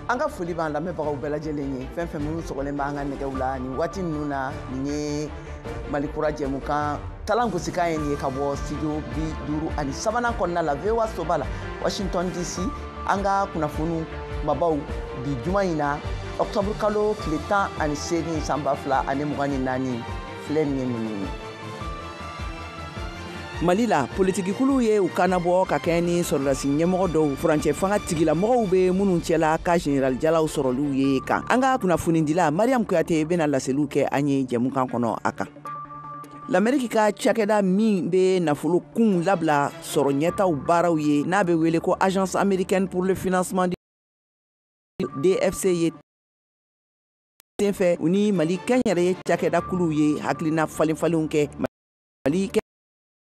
An ka foli b'an lamɛnbagaw bɛɛ lajɛlen ye fɛn fɛn minnu sɔgɔlen b'an ka nɛgɛw la nin waati ninnu na nin ye Mali kura jɛmukan kalan gosikan ye nin ye ka bɔ studio 53 kɔnɔna la VOA soba la Washington DC. An ka kunnafoni kumabaw bi juma in na Octobre kalo tile 18 san 2024 filɛ nin ye ninnu ye. Mali la politikikulu ye u kanabɔ ka kɛ ni sɔrɔdasi ɲɛmɔgɔ dɔw furancɛ fanga tigilamɔgɔw bɛ minnu cɛla ka général Jalaw sɔrɔliw ye kan. An ka kunnafonidila Mariam Kuyate bɛna laseliw kɛ an ye jɛmukan kɔnɔ a kan. L'Amérique ka cakɛda min bɛ nafolo kun labila sɔrɔ ɲɛtaw baaraw ye n'a bɛ wele ko Agence américaine pour le financement DFC ye senfɛ u ni Mali kɛnyɛrɛye cakɛda kuluw ye hakilina falenfalenw kɛ. Mali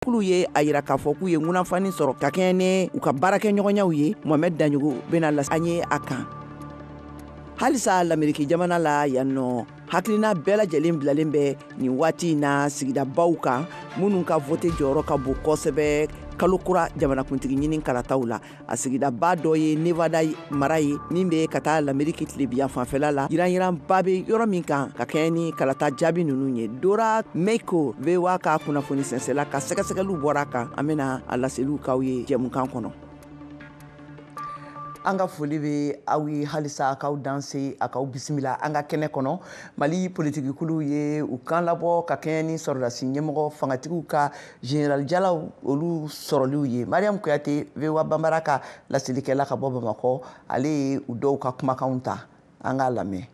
kulu ye a yira k'a fɔ k'u ye ŋunafani sɔrɔ ka kɛɲɛ ni u ka baarakɛɲɔgɔnyaw ye. Mohamed Danjogo bɛna lase an ye a kan. Halisa l'Amérique jamana la yan nɔ hakilina bɛɛ lajɛlen bilalen bɛ nin waati in na sigidabaw kan minnu ka vote jɔyɔrɔ ka bon kosɛbɛ kalo kura jamanakuntigi ɲini kalataw la. A sigidaba dɔ ye Nevada mara ye min bɛ ka taa l'Amérique tilebiya fanfɛla la. Yiranyiranba bɛ yɔrɔ min kan ka kɛɲɛ ni kalata jaabi ninnu ye. Dora Meiko VOA ka kunnafoni sɛnsɛla ka sɛgɛsɛgɛliw bɔra a kan. An bɛna a laseliw k'aw ye jɛmukan kɔnɔ. An ka foli bɛ aw ye halisa k'aw danse a k'aw bisimila an ka kɛnɛ kɔnɔ. Mali politikikulu ye u kan labɔ ka kɛɲɛ ni sɔrɔdasi ɲɛmɔgɔ fangatigiw ka général Jalaw olu sɔrɔliw ye. Mariam Kuyate VOA Banbara ka laselikɛla ka bɔ Bamakɔ ale ye u dɔw ka kumakanw ta an k'a lamɛn.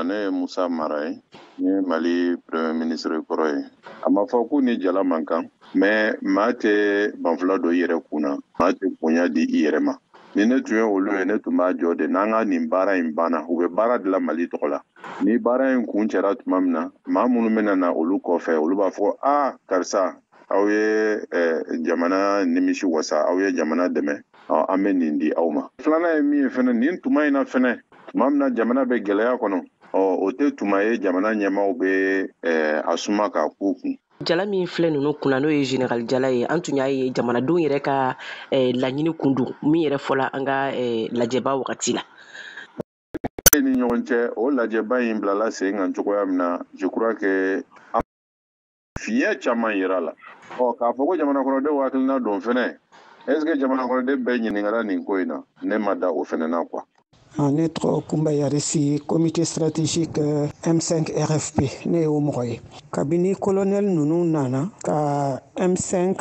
Ne ye Musa Mara ye ni Mali premier ministre kɔrɔ ye. A ma fɔ k'u ni Jala man kan mais maa tɛ banfula dɔ i yɛrɛ kunna maa tɛ bonya di i yɛrɛ ma. Ni ne tun ye olu ye ne tun b'a jɔ de n'an ka nin baara in banna u bɛ baara dilan Mali tɔgɔ la. Ni baara in kun cɛra tuma min na maa minnu bɛna na olu kɔfɛ olu b'a fɔ karisa aw ye jamana nimisi wasa aw ye jamana dɛmɛ an bɛ nin di aw ma. Filanan ye min ye fɛnɛ nin tuma in na fɛnɛ tuma min na jamana bɛ gɛlɛya kɔnɔ o tɛ tuma ye jamana ɲɛmaaw bɛ a suma k'a k'u kun. Jala min filɛ ninnu kunna n'o ye général Jala ye an tun y'a ye jamanadenw yɛrɛ ka laɲini kun don min yɛrɛ fɔla an ka lajɛba wagati la. Ni ɲɔgɔn cɛ o lajɛba in bilala sen kan cogoya min na je crois que fiɲɛ caman yira la. K'a fɔ ko jamana kɔnɔdenw hakilina don fɛnɛ est ce que jamana kɔnɔden bɛɛ ɲininkala nin ko in na ne ma da o fɛnɛ na quoi. Ne tɔgɔ Kunba Yarisi comité stratégique M5 RFP ne y'o mɔgɔ ye. Kabini colonel ninnu nana ka M5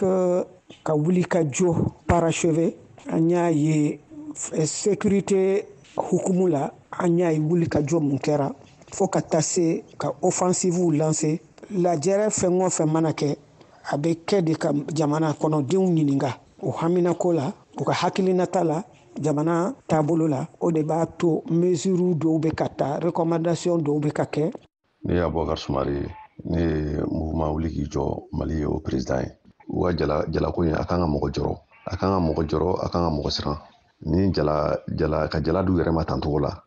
ka wuli ka jɔ parachever an y'a ye sécurité hukumu la an y'a ye wuli ka jɔ mun kɛra fo ka taa se ka offensive lancer. Lajɛrɛ fɛn o fɛn mana kɛ a bɛ kɛ de ka jamana kɔnɔdenw ɲininka o haminako la u ka hakilinata la jamana taabolo la o de b'a to mesure dɔw bɛ ka ta recommandation dɔw bɛ ka kɛ. Ne ye Abubakar Sumare ne ye mouvement wuli k'i jɔ Mali ye o président ye. U ka jalako in a kan ka mɔgɔ jɔrɔ a kan ka mɔgɔ jɔrɔ a kan ka mɔgɔ siran ni ka jala du yɛrɛ ma tancogo la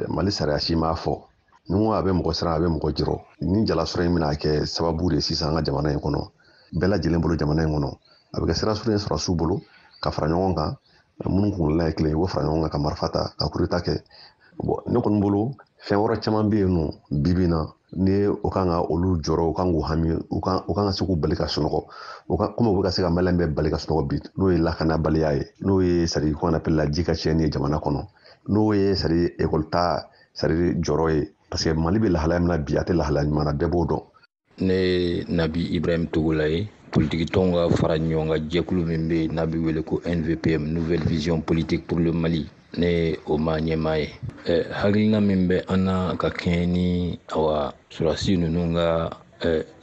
Mali sariya si m'a fɔ ni ko a bɛ mɔgɔ siran a bɛ mɔgɔ jɔrɔ ni jala sɔrɔ in bɛna kɛ sababu de sisan an ka jamana in kɔnɔ bɛɛ lajɛlen bolo jamana in kɔnɔ a bɛ kɛ sira sɔrɔ in sɔrɔ su bolo ka fara ɲɔgɔn kan minnu kunkolola ye kelen u bɛ fara ɲɔgɔn kan ka marifa ta ka coup d'État kɛ ne kɔni bolo fɛn wɛrɛ caman bɛ yen nɔ bibi na ni o kan ka olu jɔrɔ u kan k'u hami u kan ka se k'u bali ka sunɔgɔ komi u bɛ ka se ka Maliyɛn bɛɛ bali ka sunɔgɔ bi n'o ye lakanabaliya ye n'o ye c'est qu'on appelle la ji ka tiɲɛni ye jamana kɔnɔ n'o ye c'est école ta jɔrɔ ye parce que Mali bɛ lahalaya min na bi a tɛ lahalaya ɲuman na bɛɛ b'o dɔn. Ne ye Nabi Ibrahim Togola ye politique tɔnw ka fara ɲɔgɔn kan jɛkulu min bɛ yen n'a bɛ wele ko NVPM Nouvelle Vision Politique pour le Mali ne ye o ma ɲɛmaa ye. Hakilina min bɛ an na ka kɛɲɛ ni surasi ninnu ka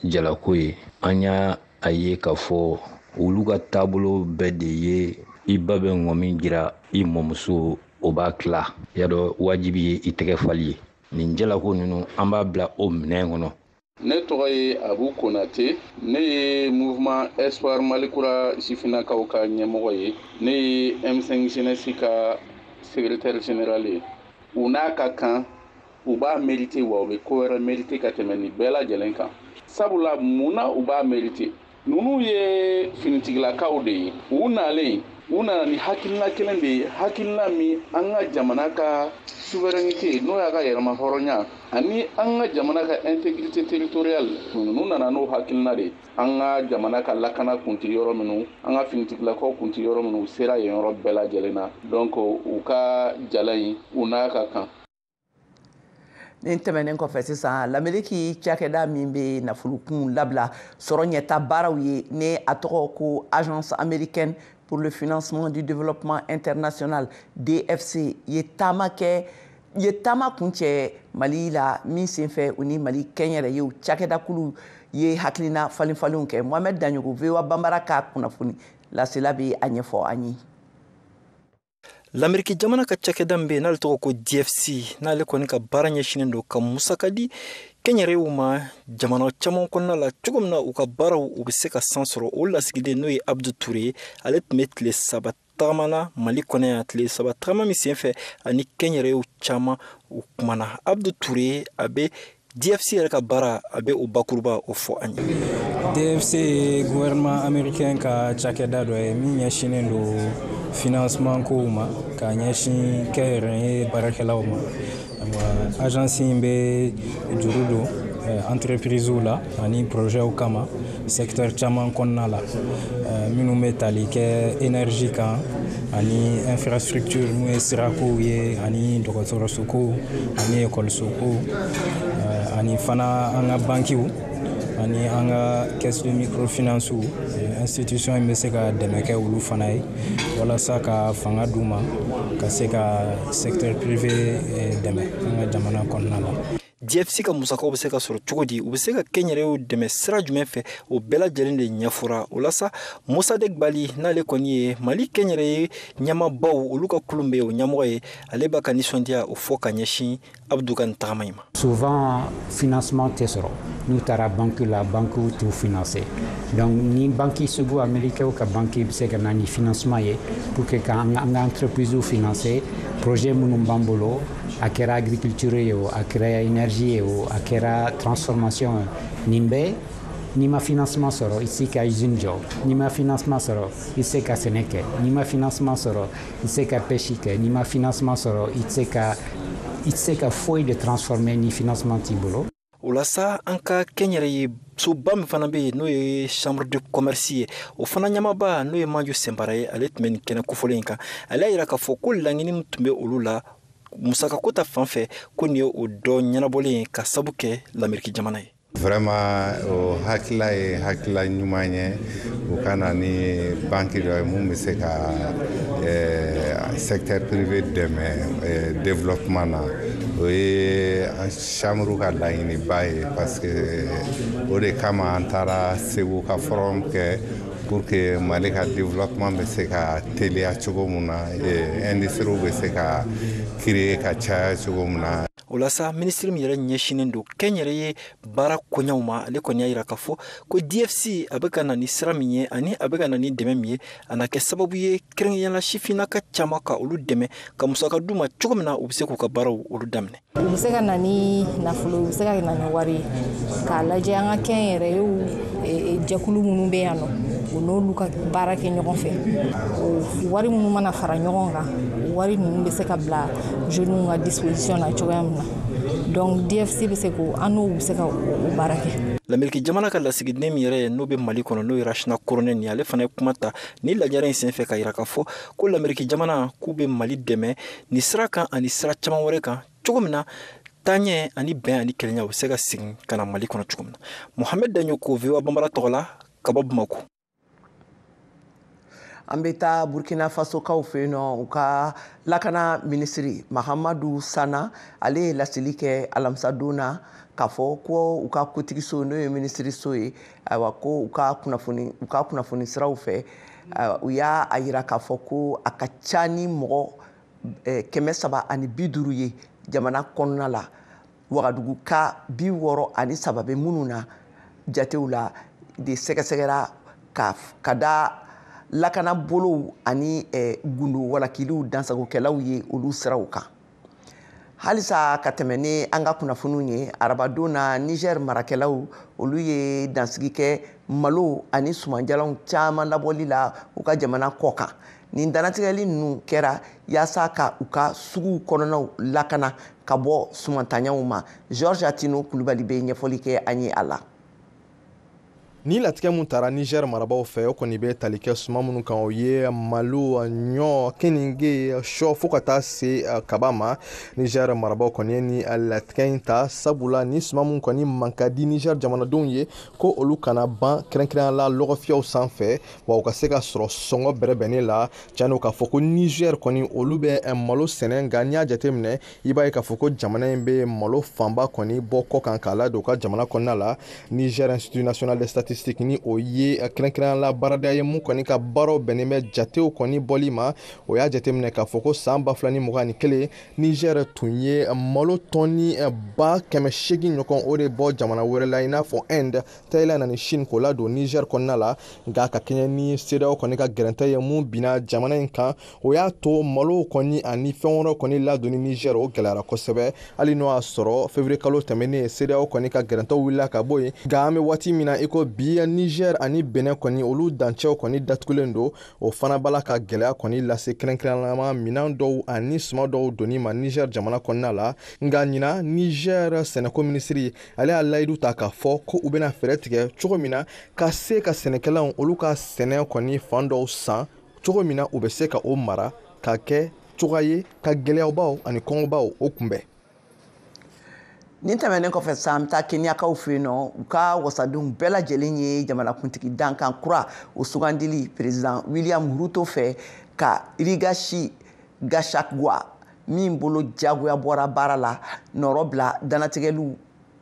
jalako ye an y'a ye k'a fɔ olu ka taabolo bɛɛ de ye i ba bɛ ŋɔmi jira i mɔmuso o b'a tila y'a dɔn wajibi ye i tɛgɛ fali ye nin jalako ninnu an b'a bila o minɛn kɔnɔ. Ne tɔgɔ ye Abu Konate ne ye mouvement Espoir Malikura sifinnakaw ka ɲɛmɔgɔ ye ne ye M5 jeunesse ka secrétaire général ye u n'a ka kan u b'a mérité wa u bɛ ko wɛrɛ mérité ka tɛmɛ nin bɛɛ lajɛlen kan sabula mun na u b'a mérité ninnu ye finitigilakaw de ye u nalen u nana ni hakilina kelen de ye hakilina min an ka jamana ka souveraineté n'o y'a ka yɛrɛma hɔrɔnya ani an ka jamana ka intégrité territoriale n'u nana n'o hakilina de an ka jamana ka lakana kuntigi yɔrɔ minnu an ka finitigilakaw kuntigi yɔrɔ minnu sera yen yɔrɔ bɛɛ lajɛlen na donc u ka jala in u n'a ka kan. Nin tɛmɛnen kɔfɛ sisan l'Amérique cakɛda min bɛ nafolokun labila sɔrɔ ɲɛta baaraw ye ni a tɔgɔ ko agence américaine pour le financement du développement international DFC ye taama kuncɛ Mali la min senfɛ u ni Mali kɛnyɛrɛyew cakɛdakulu ye hakilina falenfalenw kɛ Mohamed Daɲogo VOA Banbara ka kunnafoni lasela bɛ a ɲɛfɔ an ye. L'Amérique jamana ka cakɛda min bɛ n'ale tɔgɔ ko DFC n'ale kɔni ka baara ɲɛsinnen don ka musaka di kɛnyɛrɛyew ma jamana caman kɔnɔna la cogo min na u ka baaraw u bɛ se ka san sɔrɔ o lasigiden n'o ye Abdou Touré ale tun bɛ tile 3 tagamana Mali kɔnɔ yan tile 3 tagama min senfɛ ani kɛnyɛrɛyew caman u kumana Abdou Touré a bɛ DFC yɛrɛ ka baara a bɛ o bakuruba o fɔ an ye. DFC ye gouvernement américain ka cakɛda dɔ ye min ɲɛsinnen don financement kow ma ka ɲɛsin kɛnyɛrɛye baarakɛlaw ma. Agence in bɛ juru don entreprisew la ani projets kama secteur caman kɔnɔna la minnu bɛ tali kɛ énergie kan ani infrastructure mun ye sirakow ye ani dɔgɔtɔrɔsokow ani ekɔlisokow ani fana an ka bankiw ani an ka caisse de microfinance institution in bɛ se ka dɛmɛ kɛ olu fana ye walasa ka fanga d'u ma ka se ka secteur privé dɛmɛ an ka jamana kɔnɔna la. DFC ka musakaw bɛ se ka sɔrɔ cogo di u bɛ se ka kɛnyɛrɛyew dɛmɛ sira jumɛn fɛ o bɛɛ lajɛlen de ɲɛfɔra o la sa Mosadek Bali n'ale kɔni ye Mali kɛnyɛrɛye ɲɛmaabaw olu ka kulun bɛ o ɲɛmɔgɔ ye ale b'a ka nisɔndiya o fɔ ka ɲɛsin Abdou ka nin tagama in ma. Souvent financement tɛ sɔrɔ n'u taara banque la banque t'u financer donc ni banque sugu américain ka banque bɛ se ka na ni financement ye pour que k'an ka entreprise financer projet minnu b'an bolo a kɛra agriculture ye o a kɛra énergie ye o a kɛra transformation nin bɛɛ n'i ma financement sɔrɔ i se ka usine jɔ n'i ma financement sɔrɔ i se ka sɛnɛ kɛ n'i ma financement sɔrɔ i se ka pêche kɛ n'i ma financement sɔrɔ i se ka foyi de transformer ni financement t'i bolo. O la sa an ka kɛnyɛrɛye soba min fana bɛ yen n'o ye chambre de commerce ye o fana ɲamaba n'o ye Manju Senbara ye ale tun bɛ nin kɛnɛ kofɔlen in kan ale y'a jira k'a fɔ ko laɲini min tun bɛ olu la musakako ta fan fɛ ko nin ye o dɔ ɲɛnabɔlen ye ka sabu kɛ l'Amérique jamana ye. Vraiment o hakila ye hakila ɲuman ye u ka na ni banque dɔ ye mun bɛ se ka secteur privé dɛmɛ développement na o ye chambre ka laɲiniba ye parce que o de kama an taara Segu ka forum kɛ pour que Mali ka développement bɛ se ka teliya cogo min na industrie bɛ se ka créer ka caya cogo min na. O la sa ministre min yɛrɛ ɲɛsinnen don kɛnyɛrɛye baara koɲaw ma ale kɔni y'a jira k'a fɔ ko DFC a bɛ ka na ni sira min ye ani a bɛ ka na ni dɛmɛ min ye a na kɛ sababu ye kɛrɛnkɛrɛnnenya sifinnaka caman ka olu dɛmɛ ka musaka d'u ma cogo min na u bɛ se k'u ka baaraw olu daminɛ. U bɛ se ka na ni nafolo u bɛ se ka na ni wari k'a lajɛ an ka kɛnyɛrɛyew jɛkulu minnu bɛ yan nɔ u n'olu ka baara kɛ ɲɔgɔn fɛ o wari minnu mana fara ɲɔgɔn kan o wari ninnu bɛ se ka bila jeunes ka disposition na cogoya min na donc DFC bɛ se ko an n'u bɛ se ka o baara kɛ. L'Amérique jamana ka lasigiden min yɛrɛ n'o bɛ Mali kɔnɔ n'o ye Rachina Koronen ni ale fana ye kuma ta ni lajɛrɛ in senfɛ ka jira k'a fɔ ko l'Amérique jamana k'u bɛ Mali dɛmɛ ni sira kan ani sira caman wɛrɛ kan cogo min na taaɲɛ ani bɛn ani kelenya u bɛ se ka segin ka na Mali kɔnɔ cogo min na. Mohamed Daɲoko VOA Banbara tɔgɔ la ka bɔ Bamako. An bɛ taa Burkina Faso kaw fɛ yen nɔ u ka lakana minisiri Mahamadu Sana ale ye laseli kɛ alamisa don na k'a fɔ ko u ka kotigiso n'o ye minisiriso ye ayiwa ko u ka kunnafoni siraw fɛ u y'a jira k'a fɔ ko a ka ca ni mɔgɔ 350 ye jamana kɔnɔna la Wagadugu ka 63 bɛ minnu na jatew la de sɛgɛsɛgɛra ka da lakana bolow ani gundo walakiliw dansagokɛlaw ye olu siraw kan. Halisa ka tɛmɛ ni an ka kunnafoniw ye arabadon na Niger marakɛlaw olu ye dansigi kɛ malo ani sumanjalanw caman labɔli la u ka jamana kɔ kan nin danatigɛli ninnu kɛra yaasa ka u ka suguw kɔnɔnaw lakana ka bɔ sumantaɲaw ma. George Atino Kulubali bɛ ɲɛfɔli kɛ an ye a la. Ni latigɛ mun taara Niger marabaw fɛ o kɔni bɛ tali kɛ suma minnu kan o ye malo ɲɔ keninge sɔ fo ka taa se kaba ma. Niger marabaw kɔni ni latigɛ in ta sabula ni suma mun kɔni man ka di Niger jamanadenw ye ko olu kana ban kɛrɛnkɛrɛnya la lɔgɔfiyɛw sanfɛ wa u ka se ka sɔrɔ sɔngɔ bɛrɛbɛnnen la tiɲɛ k'a fɔ ko Niger kɔni olu bɛ malo sɛnɛ nka n'i y'a jateminɛ i b'a ye k'a fɔ ko jamana in bɛ malo fanba kɔni bɔ kɔ kan k'a ladon u ka jamana kɔnɔna la. Niger Institut National de Statistique ni o ye kɛrɛnkɛrɛnya la baarada ye mun kɔni ka baaraw bɛnnen bɛ jatew kɔni bɔli ma o y'a jateminɛ k'a fɔ ko san 2021 Niger tun ye malo tɔni 800,000 ɲɔgɔn o de bɔ jamana wɛrɛ la i n'a fɔ Inde, Thailand ani Chine k'o ladon Niger kɔnɔna la nka ka kɛɲɛ ni CEDEAO kɔni ka gɛrɛntɛ ye mun binna jamana in kan o y'a to malo kɔni ani fɛn wɛrɛw kɔni ladonni Niger o gɛlɛyara kosɛbɛ hali n'o y'a sɔrɔ février kalo tɛmɛnen CEDEAO kɔni ka gɛrɛntɛw wulila ka bɔ yen nka an bɛ waati min na i ko bi Niger ani Benin kɔni olu dancɛw kɔni datugulen don o fana bala ka gɛlɛya kɔni lase kɛrɛnkɛrɛnnama minɛn dɔw ani suma dɔw donni ma Niger jamana kɔnɔna la nka ɲina Niger sɛnɛko minisiri ale y'a layidu ta k'a fɔ ko u bɛna fɛɛrɛ tigɛ cogo min na ka se ka sɛnɛkɛlaw olu ka sɛnɛ kɔni fan dɔw san cogo min na u bɛ se ka o mara ka kɛ cogoya ye ka gɛlɛyabaw ani kɔngɔbaw o kunbɛn. Nin tɛmɛnen kɔfɛ sa an bɛ taa Keniyakaw fɛ yen nɔ u ka wasadenw bɛɛ lajɛlen ye jamanakuntigi dankan kura o sugandili président William Ruto fɛ ka Rigathi Gachagua min bolo jagoya bɔra baara la nɔrɔ bila danatigɛliw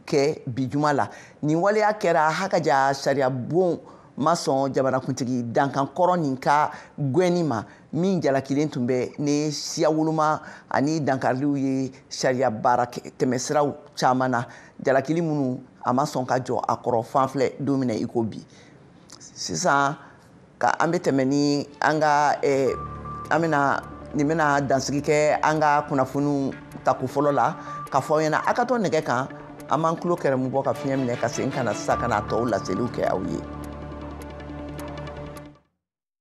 kɛ bi juma la. Nin waleya kɛra hakaja sariya bon ma sɔn jamanakuntigi dankan kɔrɔ nin ka gɛnni ma min jalakilen tun bɛ ni siya woloma ani dankariliw ye sariya baara tɛmɛsiraw caman na jalakili minnu a ma sɔn ka jɔ a kɔrɔ fan filɛ don min na i ko bi. Sisan ka an bɛ tɛmɛ ni an ka nin bɛna dansigi kɛ an ka kunnafoniw tako fɔlɔ la ka fɔ aw ɲɛna a ka to nɛgɛ kan an b'an tulo kɛrɛmu bɔ ka fiɲɛ minɛ ka segin ka na sisan ka na tɔw laseliw kɛ aw ye.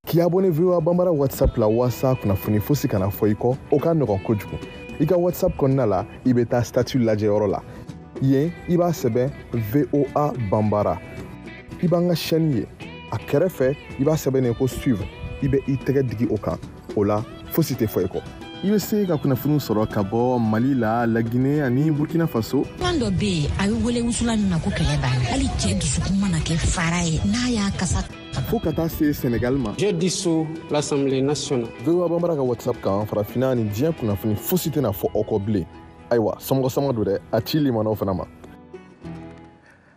K'i abonné VOA Bambara WhatsApp la wasa kunnafoni fosi kana fɔ i kɔ o ka nɔgɔn kojugu. I ka WhatsApp kɔnɔna la i bɛ taa statut lajɛ yɔrɔ la. Yen i b'a sɛbɛn VOA Bambara. I b'an ka chaîne ye. A kɛrɛfɛ i b'a sɛbɛn ko suivre. I bɛ i tɛgɛ digi o kan. O la fosi tɛ fɔ i kɔ. I bɛ se ka kunnafoni sɔrɔ ka bɔ Mali la, La Guinée ani Burkina Faso. Plan dɔ bɛ yen a bɛ wele wusulan min na ko kɛlɛ banna hali cɛ dusukun mana kɛ fara ye n'a y'a kasa. Fo ka taa se Sénégal ma. J'ai dissous l'Assemblée nationale. VOA Bambara ka WhatsApp kan farafinna ni diɲɛ kunnafoni fosi tɛna fɔ aw kɔ bilen. Ayiwa somɔgɔ don dɛ a ci limanaw fana ma.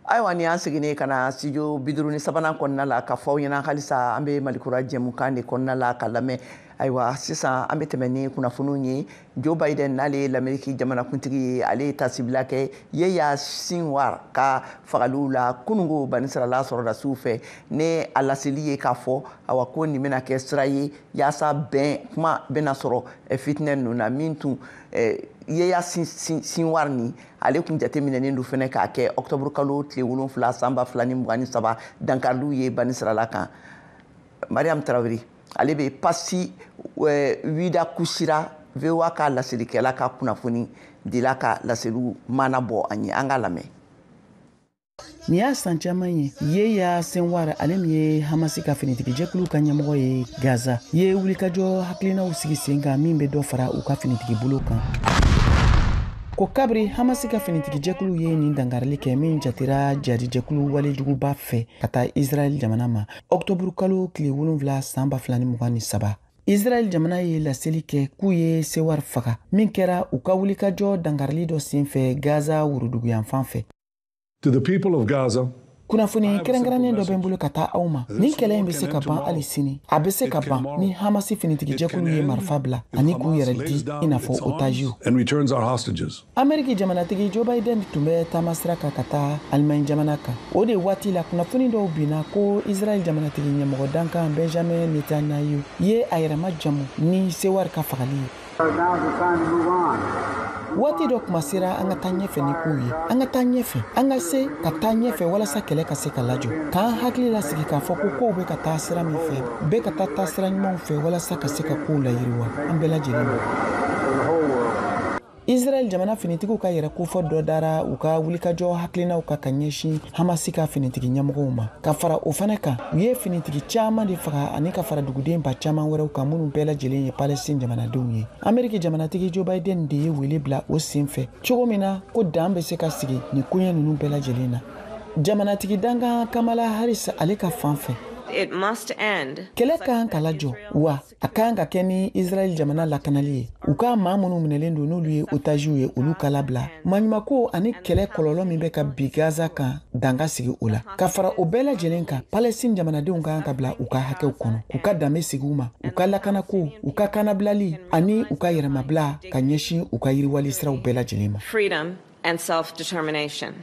Ayiwa ni an seginnen ka na studio 53 kɔnɔna la ka fɔ aw ɲɛna halisa an bɛ Malikura jɛmukan de kɔnɔna la ka lamɛn. Ayiwa sisan an bɛ tɛmɛ ni kunnafoniw ye Joe Biden n'ale ye l'Amérique jamanakuntigi ye ale ye tasibila kɛ Yeya Sinwar ka fagaliw la kunungo banisirala sɔrɔdasiw fɛ ne a laseli ye k'a fɔ awa ko nin bɛna kɛ sira ye yaasa bɛn kuma bɛna sɔrɔ fitinɛ ninnu na min tun Yeya Sinwar ni ale kun jateminɛnen don fɛnɛ k'a kɛ octobre kalo tile 7 san 2023 dankariliw ye banisirala kan. Mariam Traoré ale bɛ pasi wida kusira VOA ka laselikɛla ka kunnafoni dila ka laseliw mana bɔ an ye an ka lamɛn. Ni y'a san caman ye Yeya Sinwar ale min ye Hamasi ka finitigi jɛkulu ka ɲɛmɔgɔ ye Gaza ye wulikajɔ hakilinaw sigi sen kan min bɛ dɔ fara u ka finitigi bolo kan. Ko kabri Hamasi ka finitigi jɛkulu ye nin dangarili kɛ min jatira jadi jɛkulu walejuguba fɛ ka taa Israel jamana ma octobre kalo tile 7 san 2023. Israel jamana ye laseli kɛ k'u ye Sinwar faga min kɛra u ka wulikajɔ dangarili dɔ senfɛ Gaza wuruduguyan fan fɛ. To the people of Gaza, kunnafoni kɛrɛnkɛrɛnnen dɔ bɛ n bolo ka taa aw ma nin kɛlɛ in bɛ se ka ban hali sini a bɛ se ka ban ni Hamasi finitigi jɛkulu ye marifa bila ani k'u yɛrɛ di i n'a fɔ otajiw. Amérique jamanatigi Joe Biden tun bɛ taama sira kan ka taa Allemagne jamana kan o de waati la kunnafoni dɔw binna ko Israel jamanatigi ɲɛmɔgɔ dankan Benjamin Netanyahu ye a yɛrɛ majamu ni Sinwar ka fagali ye. waati dɔ kuma sera an ka taa ɲɛfɛ ni kow ye an ka taa ɲɛfɛ an ka se ka taa ɲɛfɛ walasa kɛlɛ ka se ka lajɔ k'an hakili lasigi k'a fɔ ko kow bɛ ka taa sira min fɛ bɛɛ ka taa sira ɲumanw fɛ walasa ka se ka kow layiriwa an bɛɛ lajɛlen ma. Israel jamana finitigiw ka yɛrɛ kofɔ dɔ dara u ka wulikajɔ hakilinaw ka ɲɛsin Hamasi ka finitigi ɲɛmɔgɔw ma ka fara o fana kan u ye finitigi caman de faga ani ka fara duguden ba caman wɛrɛw kan minnu bɛɛ lajɛlen ye Palestine jamanadenw ye. Ameriki jamanatigi Joe Biden de ye wele bila o senfɛ cogo min na ko dan bɛ se ka sigi ni koɲɛ ninnu bɛɛ lajɛlen na. Jamanatigi dangan Kamala Harris ale ka fanfɛ It must end. Kɛlɛ kan ka lajɔ wa a kan ka kɛ ni Israel jamana lakanali ye u ka maa minnu minɛlen don n'olu ye otajiw ye olu ka labila maɲumako ani kɛlɛ kɔlɔlɔ min bɛ ka bi Gaza kan danga sigi o la ka fara o bɛɛ lajɛlen kan Palestine jamanadenw kan ka bila u ka hakɛw kɔnɔ u ka danbe sigi u ma u ka lakanako u ka kanabilali ani u ka yɛrɛmabila ka ɲɛsin u ka yiriwali siraw bɛɛ lajɛlen ma. Freedom and self-determination.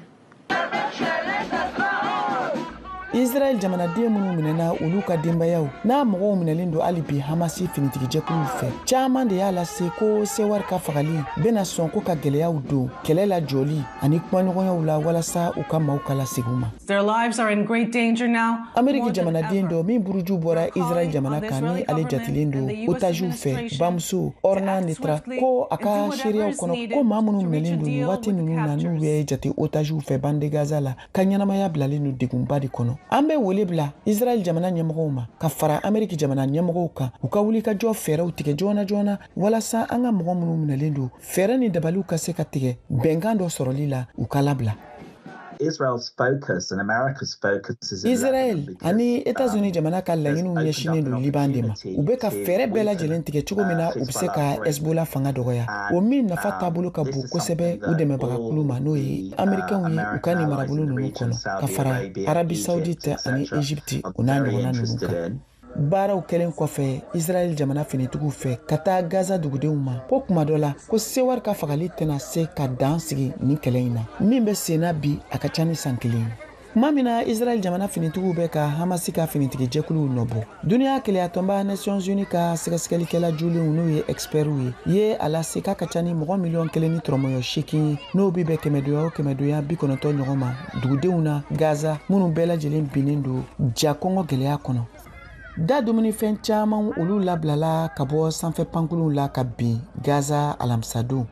Israel jamanaden minnu minɛna olu ka denbayaw n'a mɔgɔw minɛlen don hali bi Hamasi finitigijɛkuluw fɛ caman de y'a lase ko Sewari ka fagali bɛna sɔn ko ka gɛlɛyaw don kɛlɛ la jɔli ani kumaɲɔgɔnyaw la walasa u ka maaw ka lasegi u ma. Their lives are in great danger now. Ameriki jamanaden dɔ min buruju bɔra Israel jamana kan ni ale jatilen don otajiw fɛ bamuso Orna Netra ko a ka seereyaw kɔnɔ ko maa minnu minɛlen don nin waati ninnu na n'u bɛ jate otajiw fɛ bande Gaza la ka ɲɛnamaya bilalen don degunba de kɔnɔ. An bɛ wele bila Israel jamana ɲɛmɔgɔw ma ka fara Ameriki jamana ɲɛmɔgɔw kan u ka wuli ka jɔ fɛɛrɛw tigɛ joona joona walasa an ka mɔgɔ minnu minɛlen don fɛɛrɛ ni dabaliw ka se ka tigɛ bɛnkan dɔ sɔrɔli la u ka labila. Israel's focus and America's focus is Israel ani États-Unis jamana ka laɲiniw ɲɛsinnen don Liban de ma u bɛ ka fɛɛrɛ bɛɛ lajɛlen tigɛ cogo min na u bɛ se ka Hezbollah fanga dɔgɔya o min nafa taabolo ka bon kosɛbɛ u dɛmɛbagakulu ma n'o ye Amerikɛnw ye u ka nin marabolo ninnu kɔnɔ ka fara Arabi Saoudite ani Egypte u n'a ɲɔgɔnna ninnu kan. Baaraw kɛlen kɔfɛ Israel jamana finitigiw fɛ ka taa Gaza dugudenw ma ko kuma dɔ la ko Sewari ka fagali tɛna se ka dan sigi ni kɛlɛ in na min bɛ senna bi a ka ca ni san kelen. Kuma min na Israel jamana finitigiw bɛ ka Hamasi ka finitigijɛkuluw nɔbɔ duniya keleyatɔnba Nations Unies ka sɛgɛsɛgɛlikɛla jolenw n'u ye expertw ye a lase k'a ka ca ni mɔgɔ 1,380,000 ye n'o bi bɛ 100 o 190 ɲɔgɔn ma dugudenw na Gaza minnu bɛɛ lajɛlen binnen don jakɔngɔ gɛlɛya kɔnɔ. Da dumunifɛn caman olu labilala ka bɔ sanfɛ pankuluw la ka bin Gaza alamisadon.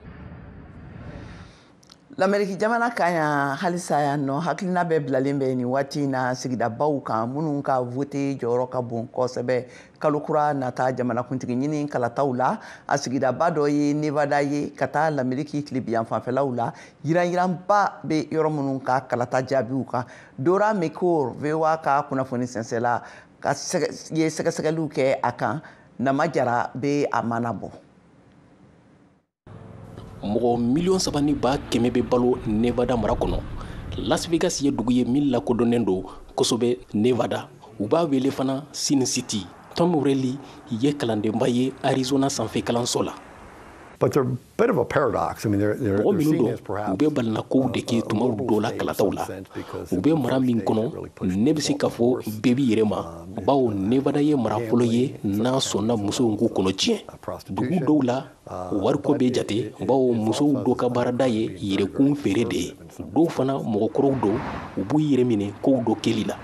L'Amérique jamana kanya halisa yan no hakilina bɛ bilalen bɛ ni waati na sigidabaw kan minnu ka vote jɔyɔrɔ ka bon kosɛbɛ kalokura nata jamanakuntigi ɲini kalataw la a sigidaba dɔ ye Nevada ye ka taa l'Amérique tilebiyan fanfɛlaw la yiranyiranba bɛ yɔrɔ minnu ka kalata jaabiw kan Dora Mekor VOA ka kunnafoni sɛnsɛla ka ye sɛgɛsɛgɛliw kɛ a kan Nama Jara bɛ a mana bɔ. Mɔgɔ 300,000 bɛ balo Nevada mara kɔnɔ. Las Vegas ye dugu ye min lakodɔnnen don kosɛbɛ Nevada. U b'a wele fana Sin City. Tom Riley ye kalandenba ye Arizona sanfɛ kalanso la. But they're a bit of a paradox. I mean, they're seen as perhaps u bɛ balinakow de kɛ tuma dɔw la kalataw la u bɛ mara min kɔnɔ ne bɛ se k'a fɔ bɛɛ b'i yɛrɛ ma bawo Nevada ye mara fɔlɔ ye n'a sɔnna musow k'u kɔnɔ tiɲɛ dugu dɔw la wariko bɛ jate bawo musow dɔ ka baarada ye yɛrɛkun feere de ye dɔw fana mɔgɔkɔrɔw dɔw u b'u yɛrɛ minɛ kow dɔ kɛli la.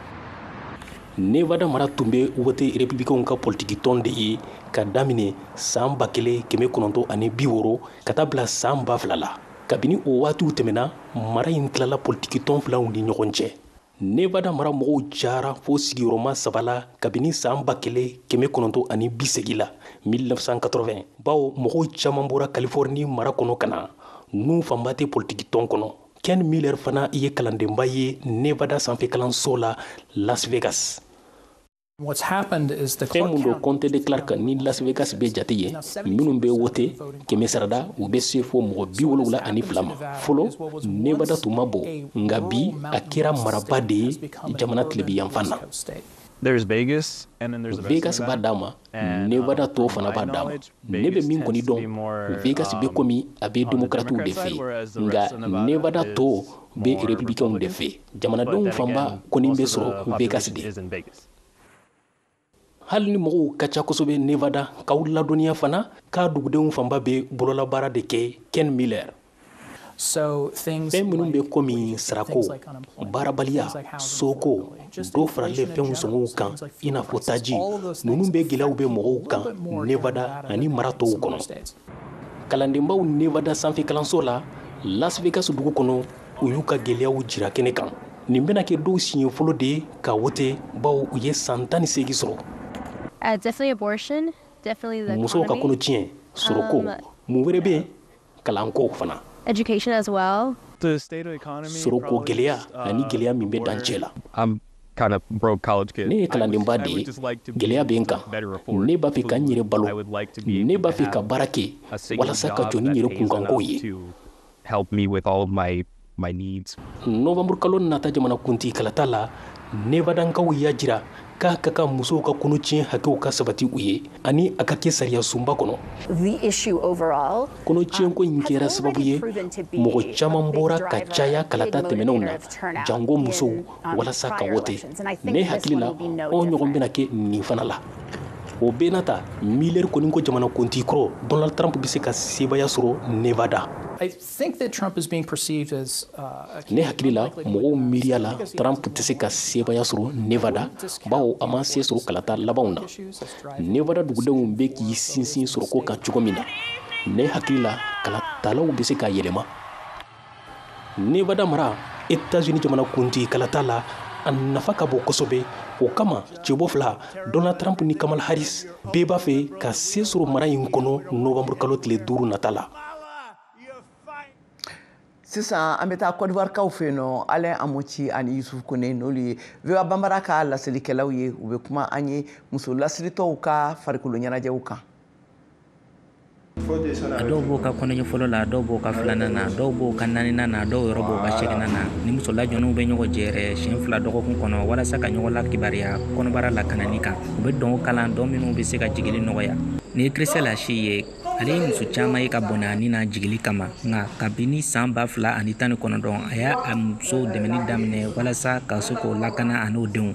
Nevada mara tun bɛ wote républicains ka politiki tɔn de ye ka daminɛ san 1960 ka taa bila san 2000 la. Kabini o waatiw tɛmɛna mara in tilala politiki tɔn filaw ni ɲɔgɔn cɛ. Nevada mara mɔgɔw jara fo sigiyɔrɔma 3 la kabini san 1980 la 1980 bawo mɔgɔw caman bɔra Californie mara kɔnɔ ka na n'u fanba tɛ politiki tɔn kɔnɔ. Ken Miller fana ye kalandenba ye Nevada sanfɛ kalanso la Las Vegas. What's happened is the Mundo Conte de Clark ni Las Vegas be jate ye minnu bɛ wote kɛmɛ sarada u bɛ se fo mɔgɔ 72 ma fɔlɔ Nevada tun ma bɔ nka bi a kɛra maraba de ye jamana tilebiyanfan na. There's Vegas, and then there's the Vegas b'a d'a ma, Nevada to fana b'a d'a ma. Ne bɛ min kɔni dɔn Vegas bɛ komi a bɛ démocrates de fɛ nka Nevada to bɛ républicains de fɛ jamanadenw fanba kɔni bɛ sɔrɔ Vegas de. Hali ni mɔgɔw ka ca kosɛbɛ Nevada k'aw ladɔnniya fana k'a dugudenw fanba bɛ bololabaara de kɛ Ken Miller fɛn minnu bɛ komi sarako baarabaliya soko dɔ faralen fɛnw sɔngɔw kan i n'a fɔ taji ninnu bɛ gɛlɛyaw bɛ mɔgɔw kan Nevada ani mara tɔw kɔnɔ kalandenbaw Nevada sanfɛ kalanso la Las Vegas dugu kɔnɔ u y'u ka gɛlɛyaw jira kɛnɛ kan nin bɛna kɛ dɔw siɲɛ fɔlɔ de ka wote baw u ye san 18 sɔrɔ Definitely abortion, definitely the musow ka kɔnɔ tiɲɛ soroko mun wɛrɛ bɛ kalanko fana education as well. Soroko gɛlɛya ani gɛlɛya min bɛ dancɛ la I'm kind of broke college kid. ne ye kalandenba de ye gɛlɛya bɛ n kan ne b'a fɛ ka n yɛrɛ balo ne b'a fɛ ka baara kɛ walasa ka jɔ ni n yɛrɛ kunkanko ye help me with all of my needs. November kalo nata jamana kunti kalata la Nevadankaw y'a jira k'a ka kan musow ka kɔnɔ tiɲɛ hakɛw ka sabati u ye ani a ka kɛ sariya sunba kɔnɔ kɔnɔ tiɲɛko in kɛra sababu ye mɔgɔ caman bɔra ka caya kalata tɛmɛnenw na jango musow walasa ka wote ne hakili la anw ɲɔgɔn bɛna kɛ nin fana la o bɛɛ n'a ta Miller kɔni ko jamana kunti kɔrɔ Donald Trump bɛ se ka sebaya sɔrɔ Nevada I think that Trump is being perceived as ne hakili la mɔgɔw miiriya la Trump tɛ se ka sebaya sɔrɔ Nevada bawo a ma se sɔrɔ kalata labanw na Nevada dugudenw bɛ k'i sinsin sɔrɔ ko kan cogo min na ne hakili la kalatalaw bɛ se ka yɛlɛma Nevada mara États-Unis jamana kunti kalata la a nafa ka bon kosɛbɛ o kama cɛbɔ fila Donald Trump ni Kamala Harris bɛɛ b'a fɛ ka se sɔrɔ mara in kɔnɔ November kalo tile 5 nata la sisan an bɛ taa Côte d'Ivoire kaw fɛ yen nɔ Alain Amochi ani Yusuf Kone n'olu ye VOA Bambara ka laselikɛlaw ye u bɛ kuma an ye muso lasiritɔw ka farikolo ɲɛnajɛw kan a dɔw b'o ka kɔnɔɲɛ fɔlɔ la dɔw b'o ka filanan na dɔw b'o ka naaninan na dɔw yɔrɔ b'o ka seginnan na ni muso lajɔnw bɛ ɲɔgɔn jɛɛrɛ siɲɛ 2 dɔgɔkun kɔnɔ walasa ka ɲɔgɔn lakibariya kɔnɔbara lakanani kan u bɛ dɔnw kalan dɔn minnu bɛ se ka jigili nɔgɔya ni ye Christelle Ashi ye ale ye muso caman ye ka bɔnɛ ani na jigili kama nka kabini san 2019 a y'a muso dɛmɛni daminɛ walasa ka se k'o lakana a n'o denw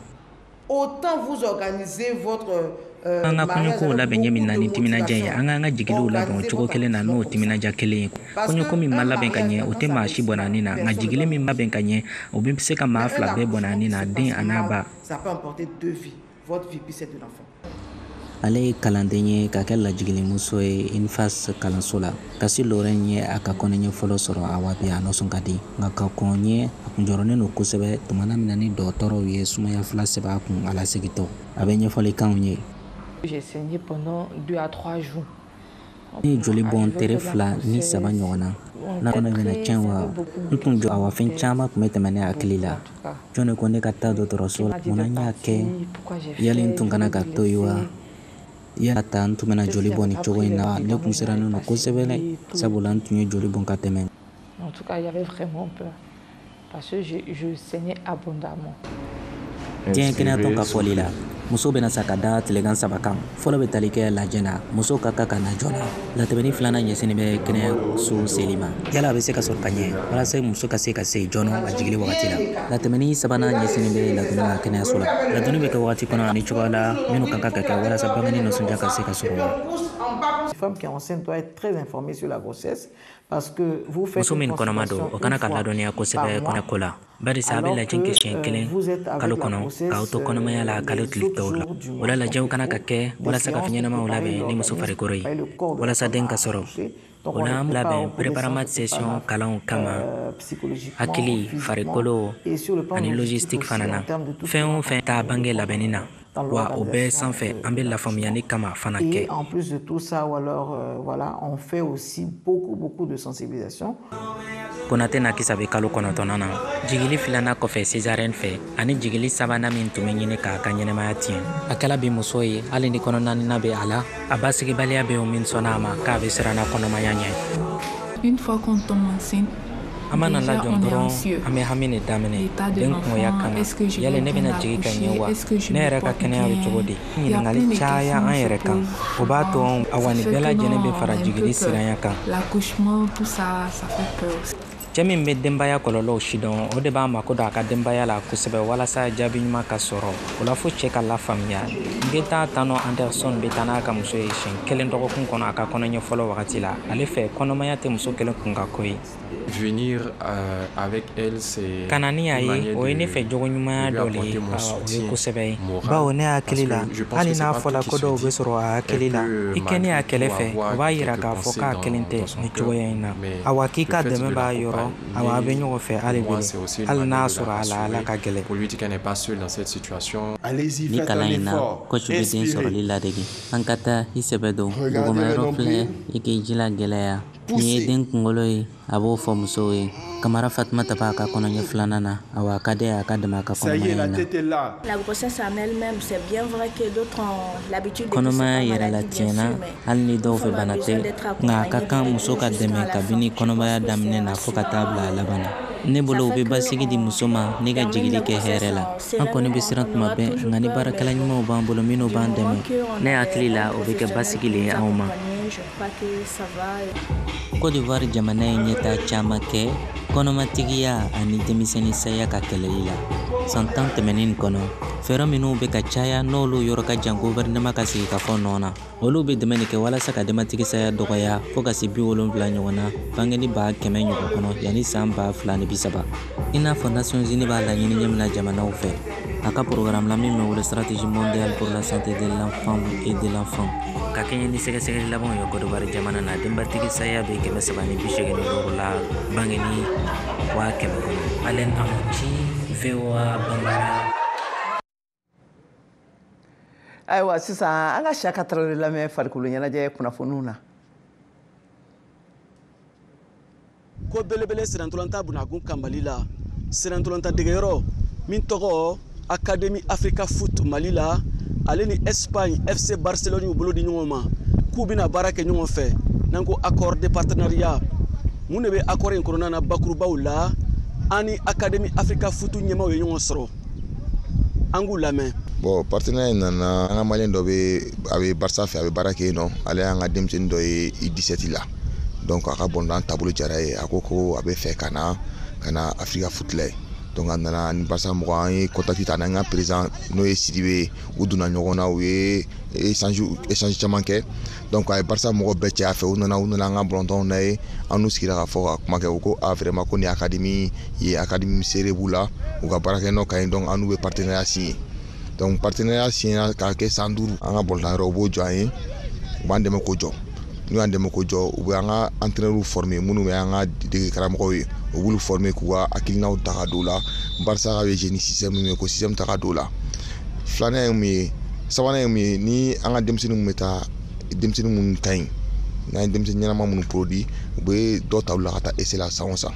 autant vous organisez votre an ka kɔɲɔkow labɛn ɲɛ min na ni timinadiya ye an k'an ka jigiliw labɛn o cogo kelen na n'o timinadiya kelen ye kɔɲɔko min ma labɛn ka ɲɛ o tɛ maa si bɔnani na nka jigili min labɛn ka ɲɛ o bɛ se ka maa 2 bɛɛ bɔnani na den a n'a ba ale ye kalanden ye ka kɛ lajigilimuso ye INFAS kalanso la kasi Lorraine ye a ka kɔnɔɲɛ fɔlɔ sɔrɔ a waati a nɔsɔn ka di nka ka kɔn ye a kun jɔrɔnen don kosɛbɛ tumana min na ni dɔgɔtɔrɔw ye sumaya 2 sɛbɛn a kun a lasegitɔ a bɛ ɲɛfɔli kanw ye J'ai saigné pendant 2 à 3 jours. ni joli bɔn tere 2 ni 3 ɲɔgɔn na n'a kɔnɔ bɛna tiɲɛ wa n tun jɔ awa fɛn caman tun bɛ tɛmɛ ne hakili la jɔn de ko ne ka taa dɔgɔtɔrɔso la mun na n y'a kɛ yali n tun kana ka to yen wa yala ta n tun bɛna joli bɔn ni cogo in na ne tun sirannen don kosɛbɛ dɛ sabula n tun ye joli bɔn ka tɛmɛ En tout cas, il y avait vraiment peur parce que je saignais abondamment. diɲɛ kɛnɛyatɔn ka fɔli la muso bɛna sa ka da tilegan 3 kan fɔlɔ bɛ tali kɛ lajɛ la muso ka kan ka na joona latɛmɛni 2nan ɲɛsinnen bɛ kɛnɛyaso seli ma yala a bɛ se ka sɔrɔ ka ɲɛ walasa muso ka se ka se joona a jigili wagati la latɛmɛni 3nan ɲɛsinnen bɛ ladonni na kɛnɛyaso la ladonni bɛ kɛ wagati kɔnɔ ani cogoya la minnu kan ka kɛ walasa bangeni nisɔndiya ka se ka sɔrɔ Une femme qui est enceinte doit être très informée sur la grossesse parce que vous faites muso min kɔnɔma don o kana ka ladɔnniya kosɛbɛ kɔnɛko la barisa a bɛ lajɛ kɛ siɲɛ 1 kalo kɔnɔ k'aw to kɔnɔmaya la kalo tile tɔw la o la lajɛw kana ka kɛ walasa ka fiɲɛnamaw labɛn ni muso farikolo ye walasa den ka sɔrɔ o la an labɛn préparation session kalanw kama hakili farikolo ani logistique fana na fɛn o fɛn t'a bange labɛnni na wa o bɛɛ sanfɛ an bɛ lafaamuyali kama fana kɛ et en plus de tout ça ou alors voilà on fait aussi beaucoup de sensibilisation Konate na kisa bɛ kalo 9 na jigili 2nan kɔfɛ césarienne fɛ ani jigili 3nan min tun bɛ ɲini k'a ka ɲɛnɛmaya tiɲɛ a kɛla bi muso ye hali ni kɔnɔ 4nan bɛ a la a basigibaliya bɛ o min sɔnna a ma k'a bɛ siran na kɔnɔmaya ɲɛ Une fois qu'on tombe enceinte, an mana lajɔn dɔrɔn an bɛ hami de daminɛ den kunya kana yali ne bɛna jigi ka ɲɛ wa ne yɛrɛ ka kɛnɛya bɛ cogo di ɲininkali caya an yɛrɛ kan o b'a to awa ni bɛɛ lajɛlen bɛ fara jigili siranya kan l'accouchement tout ça ça fait peur. cɛ min bɛ denbaya kɔlɔlɔw si dɔn o de b'a mako don a ka denbaya la kosɛbɛ walasa jaabi ɲuman ka sɔrɔ o la fo cɛ ka lafaamuya Ngeta Tano Anderson bɛ taa n'a ka muso ye siɲɛ kelen dɔgɔkun kɔnɔ a ka kɔnɔɲɛ fɔlɔ wagati la ale fɛ kɔnɔmaya tɛ muso kelen kun ka ko ye kana ni a ye o ye ne fɛ jogo ɲumanya dɔ le ye o ye kosɛbɛ ye bawo ne hakili la hali n'a fɔla ko dɔw bɛ sɔrɔ a hakili la i kɛ ne a kɛlɛ fɛ o b'a yira k'a fɔ k'a kelen tɛ ni cogoya in na awa k'i ka dɛmɛ b'a yɔrɔ awa a bɛ ɲɔgɔn fɛ hali bile hali n'a sɔrɔ a la ala ka gɛlɛn ni kalan in na coach bɛ den sɔrɔli ladege an ka taa i sɛbɛ dɔn duguma filɛ i k'i jila gɛlɛya ni ye den kunkolo ye a b'o fɔ musow ye Kamara Fatumata b'a ka kɔnɔɲɛ filanan na awa a ka di a ka dɛmɛ a ka kɔnɔmaya na kɔnɔmaya yɛrɛ la tiɲɛna hali ni dɔw fɛ bana tɛ nka a ka kan muso ka dɛmɛ kabini kɔnɔmaya daminɛ na fo ka taa bila a laban na ne bolo u bɛ basigi di muso ma ne ka jigili kɛ hɛrɛ la an kɔni bɛ siran tuma bɛɛ nka ni baarakɛla ɲumanw b'an bolo minnu b'an dɛmɛ ne hakili la o bɛ kɛ basigi le ye anw ma Côte d'Ivoire jamana ye ɲɛtaa caman kɛ kɔnɔmatigiya ani denmisɛnnin saya ka kɛlɛli la san 10 tɛmɛnen kɔnɔ fɛɛrɛ minnu bɛ ka caya n'olu yɔrɔ ka jan gouvernement ka sigi ka fɔ nɔ na olu bɛ dɛmɛ de kɛ walasa ka denbatigi saya dɔgɔya fo ka se 70 ɲɔgɔn na bangeni 100 ɲɔgɔn kɔnɔ yanni san 2030 i n'a fɔ Nations Unies b'a laɲini ɲɛmina jamanaw fɛ a ka programme la min bɛ wele stratégie mondiale pour la santé de l'enfant et de l'enfant ka kɛɲɛ ni sɛgɛsɛgɛli labanw ye Côte d'Ivoire jamana na denbatigi saya bɛ 385 la bangeni 100 kɔnɔ Alain Amonti VOA Bambara. Ayiwa sisan an ka Siyaka Tarawele lamɛn farikolo ɲɛnajɛ kunnafoniw na. Ko belebele sirantolanta bunakun kan Mali la sirantolanta degeyɔrɔ min tɔgɔ Académie Africa Foot Mali la ale ni Espagne FC Barcelone y'u bolo di ɲɔgɔn ma k'u bɛna baara kɛ ɲɔgɔn fɛ n'an ko accord de partenariat mun de bɛ accord in kɔnɔna na bakurubaw la an ni Académie Africa Foot ɲɛmaaw ye ɲɔgɔn sɔrɔ an k'u lamɛn. Bon partenaire nana an ka malien dɔ a bɛ Barça fɛ a bɛ baara kɛ yen nɔ ale y'an ka denmisɛnnin dɔ ye I17 la donc a ka bɔndan taabolo diyara ye a ko a bɛ fɛ ka na Africa Foot la ye donc a nana ni Barça mɔgɔ an ye contact ta n'an ka président n'o ye Sidibe u donna ɲɔgɔn na u ye échange caman kɛ donc a ye Barça mɔgɔ bɛɛ cɛ a fɛ u nana an ka bɔlɔntɔnw na ye an n'u sigira ka fɔ ka kuma kɛ u ko vraiment ko ni académie ye académie seere b'u la u ka baara kɛ nɔ ka ɲi donc an n'u bɛ partenariat signé donc partenariat signé k'a kɛ san 5 an ka bɔlɔntanyɔrɔ u b'o jɔ an ye u b'an dɛmɛ k'o jɔ n'u y'an dɛmɛ k'o jɔ u bɛ an ka entraîneurs former minnu bɛ an ka dege karamɔgɔw ye u b'olu former k'u ka hakilinaw ta ka don o la Barça ka bɛ génie système min ye ko système ta ka don o la filanan ye mun ye sabanan ye mun ye ni an ka denmisɛnnin mun bɛ taa denmisɛnnin minnu ka ɲi n'an ye denmisɛnnin ɲɛnama minnu produit u bɛ dɔ ta olu la ka taa essai la san o san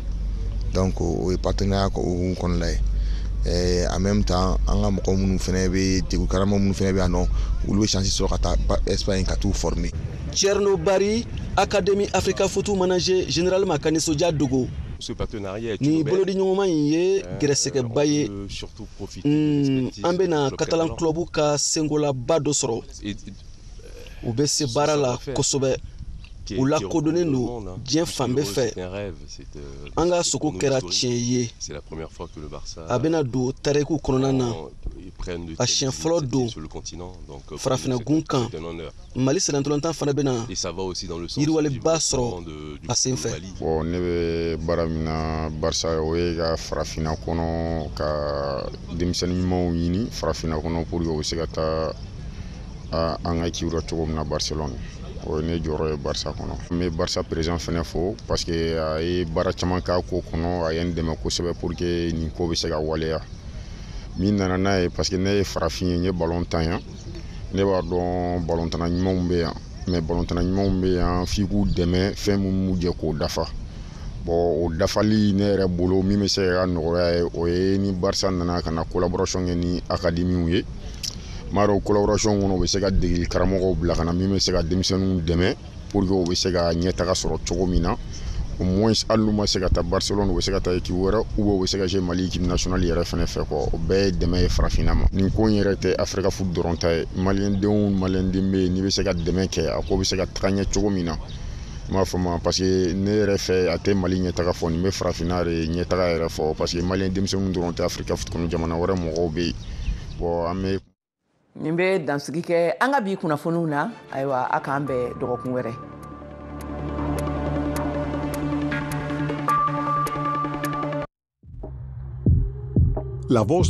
donc o ye partenariat o kɔnɔna ye en même temps an ka mɔgɔ minnu fana bɛ degu karamɔgɔ minnu fana bɛ yan nɔ olu bɛ chance sɔrɔ ka taa Espagne ka t'u former. Thierno Bari Académie Africa Foot manager général Makani Soja Dogo. Ni bolodi ɲɔgɔnma in ye gɛrɛsɛgɛba ye an bɛna Catalan club ka sengolaba dɔ sɔrɔ u bɛ se baara la kosɛbɛ u lakodɔnnen don diɲɛ fan bɛɛ fɛ an ka sogo kɛra tiɲɛ ye a bɛna don tariku kɔnɔna na a siɲɛ fɔlɔ don farafinnagun kan Mali sirantolontan fana bɛna yiriwaliba sɔrɔ a sen fɛ. Bon ne bɛ baara min na Barça o ye ka farafinna kɔnɔ ka denmisɛnnin ɲumanw ɲini farafinna kɔnɔ pour que u bɛ se ka taa an ka équipe la cogo min na Barcelone. O ne jɔyɔrɔ ye Barça kɔnɔ n bɛ Barça président fana fo parce que a ye baara caman k'a ko kɔnɔ a ye n dɛmɛ kosɛbɛ pour que nin ko bɛ se ka waleya min nana n'a ye parce que ne ye farafin ye n ye ballon tan yan ne b'a dɔn ballon tanna ɲumanw bɛ yan mais ballon tanna ɲumanw bɛ yan f'i k'u dɛmɛ fɛn min b'u jɛ k'o dafa bon o dafali ne yɛrɛ bolo min bɛ se ka nɔgɔya ye o ye ni Barça nana ka na collaboration kɛ ni académie ye. M'a dɔn collaboration kɔnɔ u bɛ se ka degeli karamɔgɔw bila ka na min bɛ se ka denmisɛnninw dɛmɛ pour que u bɛ se ka ɲɛtaga sɔrɔ cogo min na au moins hali n'u ma se ka taa Barcelone u bɛ se ka taa équipe wɛrɛ ou bien u bɛ se ka jouer Mali équipe nationale yɛrɛ fana fɛ quoi o bɛɛ ye dɛmɛ ye farafinna ma nin ko in yɛrɛ tɛ Africa Foot dɔrɔn ta ye maliyɛndenw maliyɛnden bɛ yen n'i bɛ se ka dɛmɛ kɛ a ko bɛ se ka taga ɲɛ cogo min na m'a fama parce que ne yɛrɛ fɛ a tɛ Mali ɲɛtaga fɔ nin bɛ farafinna de ɲɛtaga yɛrɛ fɔ parce que Malien denmisɛnninw dɔrɔn tɛ Afrika kɔnɔ jamana wɛrɛ mɔgɔw bɛ yen bon an bɛ nin bɛ dansigi kɛ an ka bi kunnafoniw na ayiwa a k'an bɛn dɔgɔkun wɛrɛ. La voz